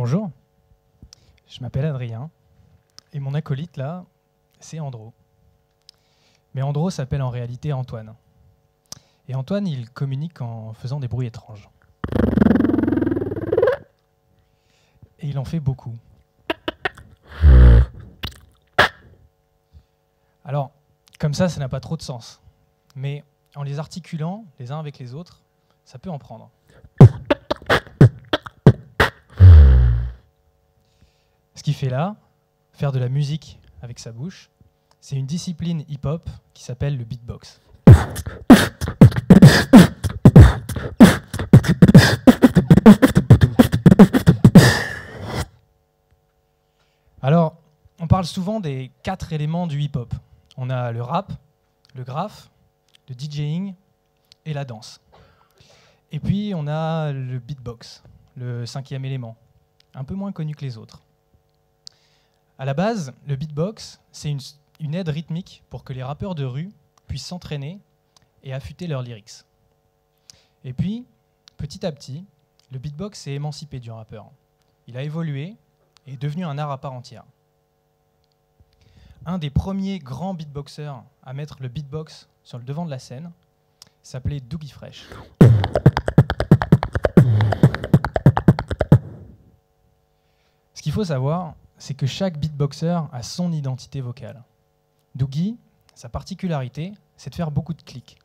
Bonjour, je m'appelle Adrien et mon acolyte là, c'est Andro. Mais Andro s'appelle en réalité Antoine. Et Antoine, il communique en faisant des bruits étranges. Et il en fait beaucoup. Alors, comme ça n'a pas trop de sens. Mais en les articulant les uns avec les autres, ça peut en prendre. Ce qu'il fait là, faire de la musique avec sa bouche, c'est une discipline hip-hop qui s'appelle le beatbox. Alors, on parle souvent des 4 éléments du hip-hop. On a le rap, le graphe, le DJing et la danse. Et puis, on a le beatbox, le 5e élément, un peu moins connu que les autres. À la base, le beatbox, c'est une aide rythmique pour que les rappeurs de rue puissent s'entraîner et affûter leurs lyrics. Et puis, petit à petit, le beatbox s'est émancipé du rappeur. Il a évolué et est devenu un art à part entière. Un des premiers grands beatboxers à mettre le beatbox sur le devant de la scène s'appelait Dougie Fresh. Ce qu'il faut savoir, c'est que chaque beatboxer a son identité vocale. Dougie, sa particularité, c'est de faire beaucoup de clics.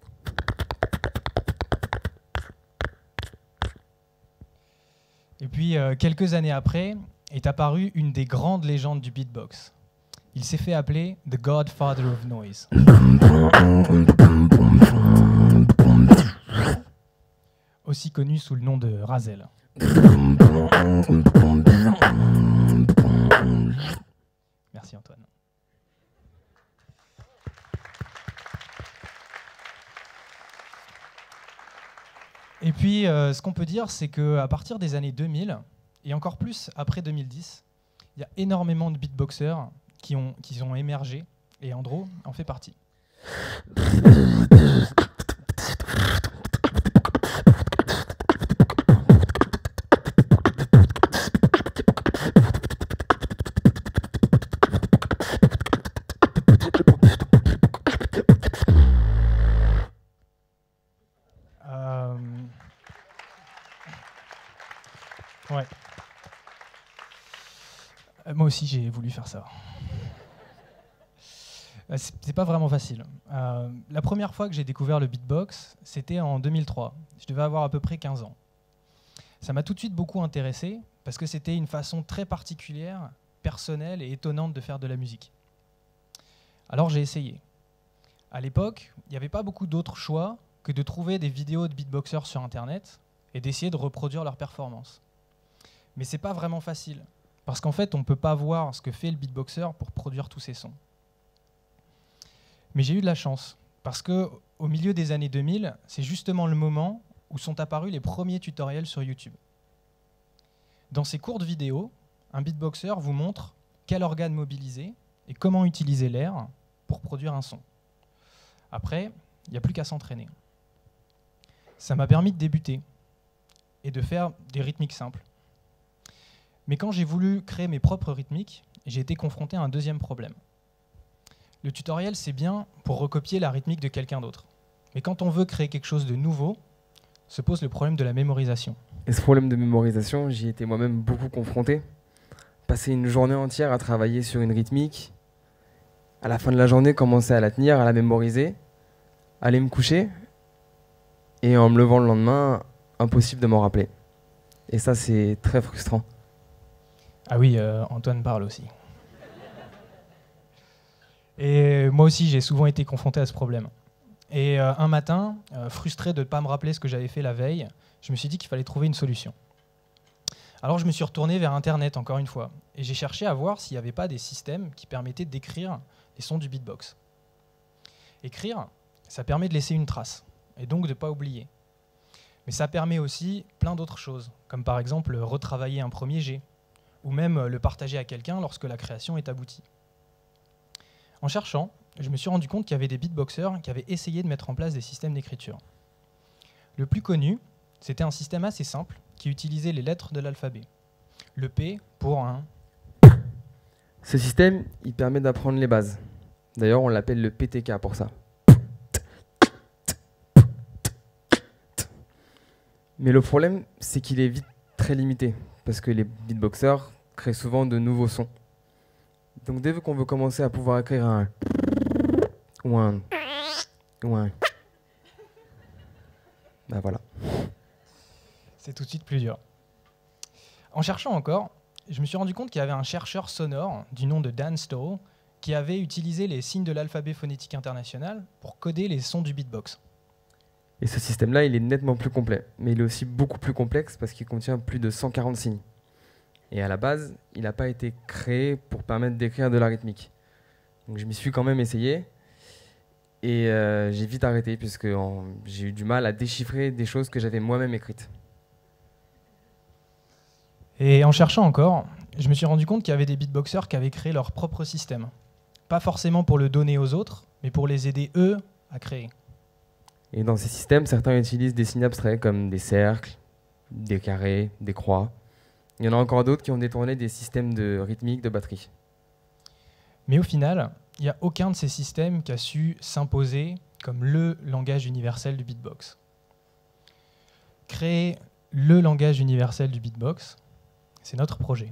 Et puis, quelques années après, est apparue une des grandes légendes du beatbox. Il s'est fait appeler The Godfather of Noise. Aussi connu sous le nom de Rahzel. Merci Antoine. Et puis, ce qu'on peut dire, c'est qu'à partir des années 2000, et encore plus après 2010, il y a énormément de beatboxers qui ont émergé, et Andro en fait partie. Ouais. Moi aussi, j'ai voulu faire ça. C'est pas vraiment facile. La première fois que j'ai découvert le beatbox, c'était en 2003. Je devais avoir à peu près 15 ans. Ça m'a tout de suite beaucoup intéressé parce que c'était une façon très particulière, personnelle et étonnante de faire de la musique. Alors j'ai essayé. À l'époque, il n'y avait pas beaucoup d'autres choix que de trouver des vidéos de beatboxers sur Internet et d'essayer de reproduire leurs performances. Mais c'est pas vraiment facile, parce qu'en fait, on ne peut pas voir ce que fait le beatboxer pour produire tous ces sons. Mais j'ai eu de la chance, parce qu'au milieu des années 2000, c'est justement le moment où sont apparus les premiers tutoriels sur YouTube. Dans ces courtes vidéos, un beatboxer vous montre quel organe mobiliser et comment utiliser l'air pour produire un son. Après, il n'y a plus qu'à s'entraîner. Ça m'a permis de débuter et de faire des rythmiques simples. Mais quand j'ai voulu créer mes propres rythmiques, j'ai été confronté à un deuxième problème. Le tutoriel, c'est bien pour recopier la rythmique de quelqu'un d'autre. Mais quand on veut créer quelque chose de nouveau, se pose le problème de la mémorisation. Et ce problème de mémorisation, j'y étais moi-même beaucoup confronté. Passer une journée entière à travailler sur une rythmique, à la fin de la journée, commencer à la tenir, à la mémoriser, aller me coucher, et en me levant le lendemain, impossible de m'en rappeler. Et ça, c'est très frustrant. Ah oui, Antoine parle aussi. Et moi aussi, j'ai souvent été confronté à ce problème. Et un matin, frustré de ne pas me rappeler ce que j'avais fait la veille, je me suis dit qu'il fallait trouver une solution. Alors je me suis retourné vers Internet, encore une fois, et j'ai cherché à voir s'il n'y avait pas des systèmes qui permettaient d'écrire les sons du beatbox. Écrire, ça permet de laisser une trace, et donc de ne pas oublier. Mais ça permet aussi plein d'autres choses, comme par exemple retravailler un premier jet, ou même le partager à quelqu'un lorsque la création est aboutie. En cherchant, je me suis rendu compte qu'il y avait des beatboxers qui avaient essayé de mettre en place des systèmes d'écriture. Le plus connu, c'était un système assez simple qui utilisait les lettres de l'alphabet. le P pour un... Ce système, il permet d'apprendre les bases. D'ailleurs, on l'appelle le PTK pour ça. Mais le problème, c'est qu'il est vite très limité, parce que les beatboxers créent souvent de nouveaux sons. Donc dès qu'on veut commencer à pouvoir écrire un ou un ben voilà. C'est tout de suite plus dur. En cherchant encore, je me suis rendu compte qu'il y avait un chercheur sonore du nom de Dan Stowe qui avait utilisé les signes de l'alphabet phonétique international pour coder les sons du beatbox. Et ce système-là, il est nettement plus complet, mais il est aussi beaucoup plus complexe parce qu'il contient plus de 140 signes. Et à la base, il n'a pas été créé pour permettre d'écrire de la rythmique. Donc je m'y suis quand même essayé et j'ai vite arrêté puisque j'ai eu du mal à déchiffrer des choses que j'avais moi-même écrites. Et en cherchant encore, je me suis rendu compte qu'il y avait des beatboxers qui avaient créé leur propre système. Pas forcément pour le donner aux autres, mais pour les aider eux à créer. Et dans ces systèmes, certains utilisent des signes abstraits comme des cercles, des carrés, des croix. Il y en a encore d'autres qui ont détourné des systèmes de rythmique de batterie. Mais au final, il n'y a aucun de ces systèmes qui a su s'imposer comme le langage universel du beatbox. Créer le langage universel du beatbox, c'est notre projet.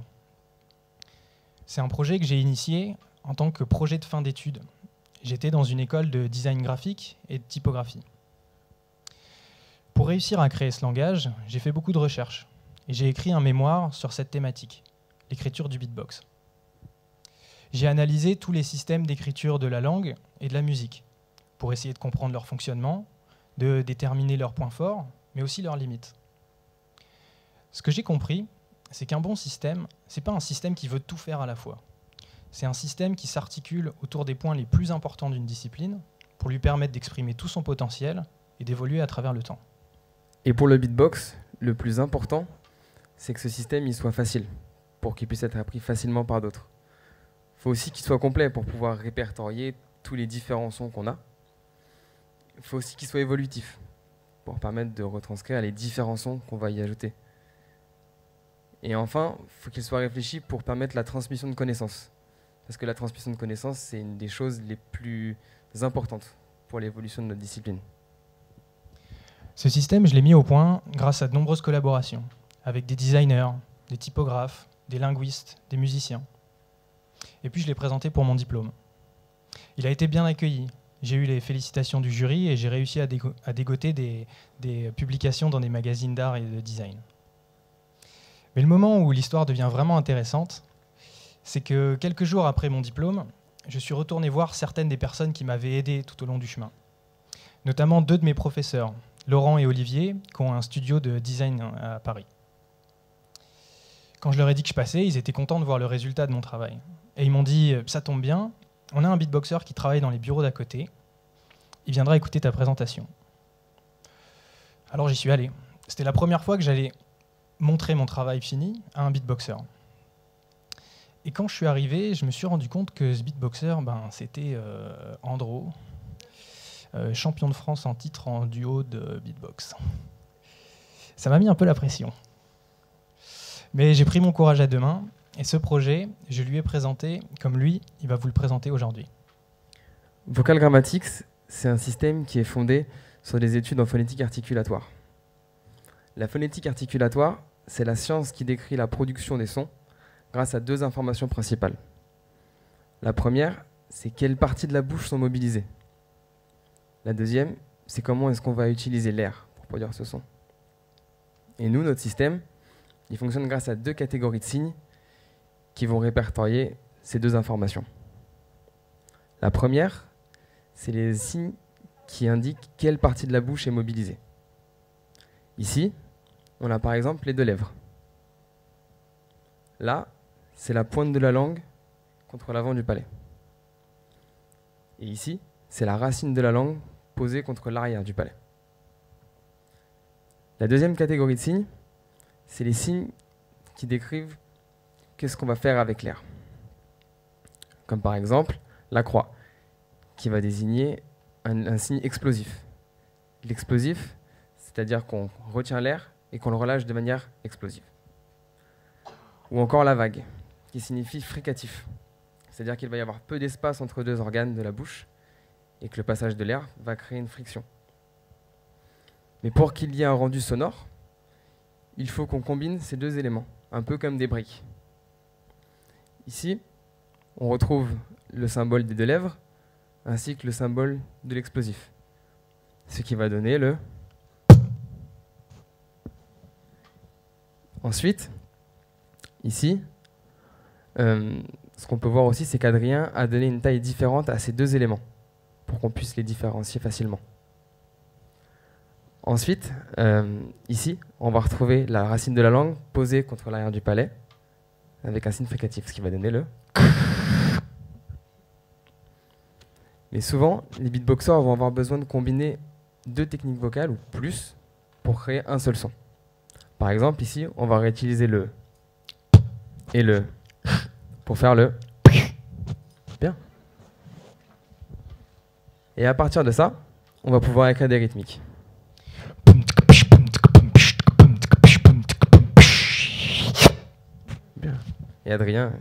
C'est un projet que j'ai initié en tant que projet de fin d'études. J'étais dans une école de design graphique et de typographie. Pour réussir à créer ce langage, j'ai fait beaucoup de recherches et j'ai écrit un mémoire sur cette thématique, l'écriture du beatbox. J'ai analysé tous les systèmes d'écriture de la langue et de la musique pour essayer de comprendre leur fonctionnement, de déterminer leurs points forts, mais aussi leurs limites. Ce que j'ai compris, c'est qu'un bon système, ce n'est pas un système qui veut tout faire à la fois. C'est un système qui s'articule autour des points les plus importants d'une discipline pour lui permettre d'exprimer tout son potentiel et d'évoluer à travers le temps. Et pour le beatbox, le plus important, c'est que ce système il soit facile, pour qu'il puisse être appris facilement par d'autres. Il faut aussi qu'il soit complet pour pouvoir répertorier tous les différents sons qu'on a. Il faut aussi qu'il soit évolutif, pour permettre de retranscrire les différents sons qu'on va y ajouter. Et enfin, il faut qu'il soit réfléchi pour permettre la transmission de connaissances. Parce que la transmission de connaissances, c'est une des choses les plus importantes pour l'évolution de notre discipline. Ce système, je l'ai mis au point grâce à de nombreuses collaborations avec des designers, des typographes, des linguistes, des musiciens. Et puis je l'ai présenté pour mon diplôme. Il a été bien accueilli. J'ai eu les félicitations du jury et j'ai réussi à dégoter des publications dans des magazines d'art et de design. Mais le moment où l'histoire devient vraiment intéressante, c'est que quelques jours après mon diplôme, je suis retourné voir certaines des personnes qui m'avaient aidé tout au long du chemin. Notamment deux de mes professeurs, Laurent et Olivier, qui ont un studio de design à Paris. Quand je leur ai dit que je passais, ils étaient contents de voir le résultat de mon travail. Et ils m'ont dit « ça tombe bien, on a un beatboxer qui travaille dans les bureaux d'à côté, il viendra écouter ta présentation. » Alors j'y suis allé. C'était la première fois que j'allais montrer mon travail fini à un beatboxer. Et quand je suis arrivé, je me suis rendu compte que ce beatboxer, c'était Andro, champion de France en titre en duo de beatbox. Ça m'a mis un peu la pression. Mais j'ai pris mon courage à deux mains, et ce projet, je lui ai présenté comme lui, il va vous le présenter aujourd'hui. Vocal Grammatics, c'est un système qui est fondé sur des études en phonétique articulatoire. La phonétique articulatoire, c'est la science qui décrit la production des sons grâce à deux informations principales. La première, c'est quelles parties de la bouche sont mobilisées. La deuxième, c'est comment est-ce qu'on va utiliser l'air pour produire ce son. Et nous, notre système, il fonctionne grâce à deux catégories de signes qui vont répertorier ces deux informations. La première, c'est les signes qui indiquent quelle partie de la bouche est mobilisée. Ici, on a par exemple les deux lèvres. Là, c'est la pointe de la langue contre l'avant du palais. Et ici, c'est la racine de la langue posée contre l'arrière du palais. La deuxième catégorie de signes, c'est les signes qui décrivent qu'est-ce qu'on va faire avec l'air. Comme par exemple la croix, qui va désigner un signe explosif. L'explosif, c'est-à-dire qu'on retient l'air et qu'on le relâche de manière explosive. Ou encore la vague, qui signifie fricatif. C'est-à-dire qu'il va y avoir peu d'espace entre deux organes de la bouche et que le passage de l'air va créer une friction. Mais pour qu'il y ait un rendu sonore, il faut qu'on combine ces deux éléments, un peu comme des briques. Ici, on retrouve le symbole des deux lèvres ainsi que le symbole de l'explosif, ce qui va donner le... Ensuite, ici, ce qu'on peut voir aussi, c'est qu'Adrien a donné une taille différente à ces deux éléments pour qu'on puisse les différencier facilement. Ensuite, ici, on va retrouver la racine de la langue posée contre l'arrière du palais avec un signe fricatif, ce qui va donner le... Mais souvent, les beatboxers vont avoir besoin de combiner deux techniques vocales ou plus pour créer un seul son. Par exemple, ici, on va réutiliser le et le pour faire le bien. Et à partir de ça, on va pouvoir écrire des rythmiques. Bien. Et Adrien,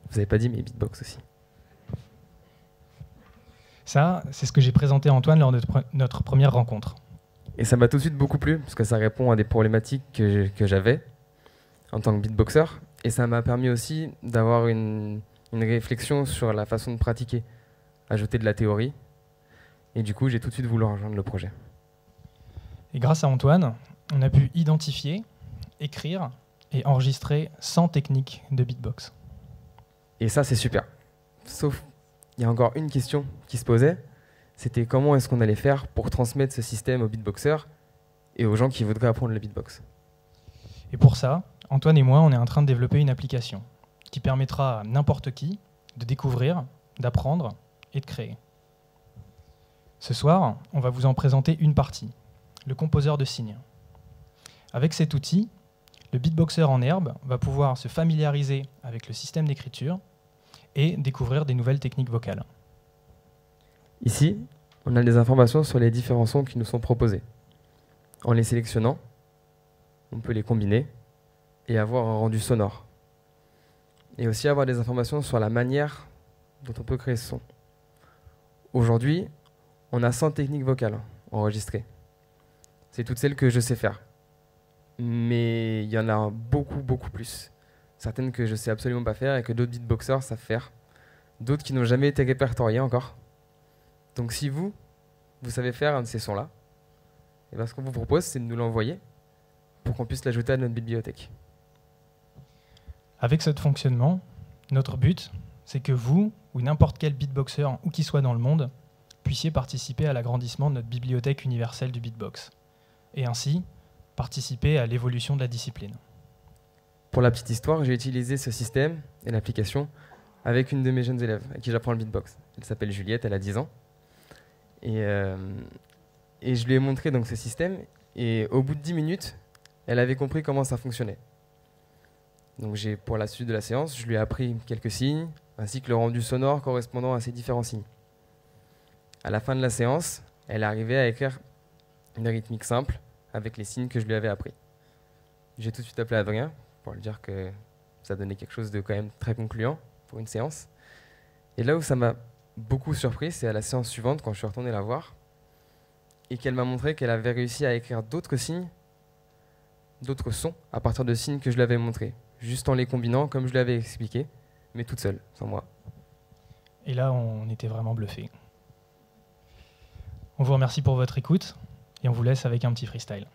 vous n'avez pas dit, mais beatbox aussi. Ça, c'est ce que j'ai présenté à Antoine lors de notre première rencontre. Et ça m'a tout de suite beaucoup plu, parce que ça répond à des problématiques que j'avais en tant que beatboxer. Et ça m'a permis aussi d'avoir une réflexion sur la façon de pratiquer, ajouter de la théorie. Et du coup, j'ai tout de suite voulu rejoindre le projet. Et grâce à Antoine, on a pu identifier, écrire et enregistrer 100 techniques de beatbox. Et ça, c'est super. Sauf, il y a encore une question qui se posait, c'était comment est-ce qu'on allait faire pour transmettre ce système aux beatboxers et aux gens qui voudraient apprendre le beatbox. Et pour ça, Antoine et moi, on est en train de développer une application qui permettra à n'importe qui de découvrir, d'apprendre et de créer. Ce soir, on va vous en présenter une partie, le composeur de signes. Avec cet outil, le beatboxer en herbe va pouvoir se familiariser avec le système d'écriture et découvrir des nouvelles techniques vocales. Ici, on a des informations sur les différents sons qui nous sont proposés. En les sélectionnant, on peut les combiner et avoir un rendu sonore. Et aussi avoir des informations sur la manière dont on peut créer ce son. Aujourd'hui, on a 100 techniques vocales enregistrées. C'est toutes celles que je sais faire. Mais il y en a beaucoup, beaucoup plus. Certaines que je sais absolument pas faire et que d'autres beatboxers savent faire. D'autres qui n'ont jamais été répertoriées encore. Donc si vous savez faire un de ces sons-là, et bien ce qu'on vous propose, c'est de nous l'envoyer pour qu'on puisse l'ajouter à notre bibliothèque. Avec ce fonctionnement, notre but, c'est que vous, ou n'importe quel beatboxer, où qu'il soit dans le monde, puissiez participer à l'agrandissement de notre bibliothèque universelle du beatbox, et ainsi participer à l'évolution de la discipline. Pour la petite histoire, j'ai utilisé ce système et l'application avec une de mes jeunes élèves, à qui j'apprends le beatbox. Elle s'appelle Juliette, elle a 10 ans. Et je lui ai montré donc ce système, et au bout de 10 minutes, elle avait compris comment ça fonctionnait. Donc pour la suite de la séance, je lui ai appris quelques signes, ainsi que le rendu sonore correspondant à ces différents signes. À la fin de la séance, elle arrivait à écrire une rythmique simple avec les signes que je lui avais appris. J'ai tout de suite appelé Adrien pour lui dire que ça donnait quelque chose de quand même très concluant pour une séance. Et là où ça m'a beaucoup surpris, c'est à la séance suivante, quand je suis retourné la voir, et qu'elle m'a montré qu'elle avait réussi à écrire d'autres signes, d'autres sons, à partir de signes que je lui avais montrés, juste en les combinant comme je lui avais expliqué, mais toute seule, sans moi. Et là, on était vraiment bluffés. On vous remercie pour votre écoute, et on vous laisse avec un petit freestyle.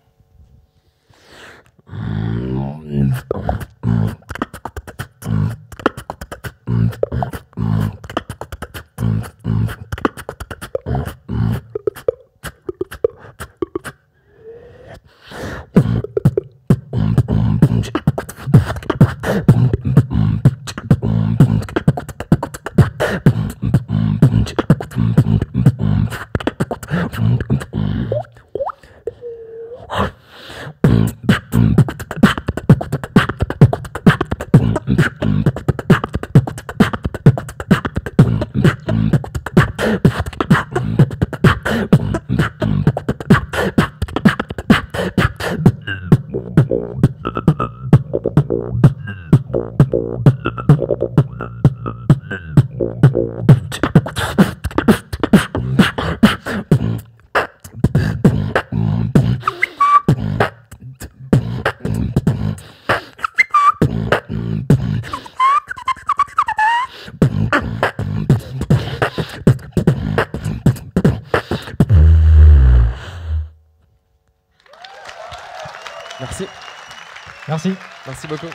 Merci. Merci. Merci beaucoup.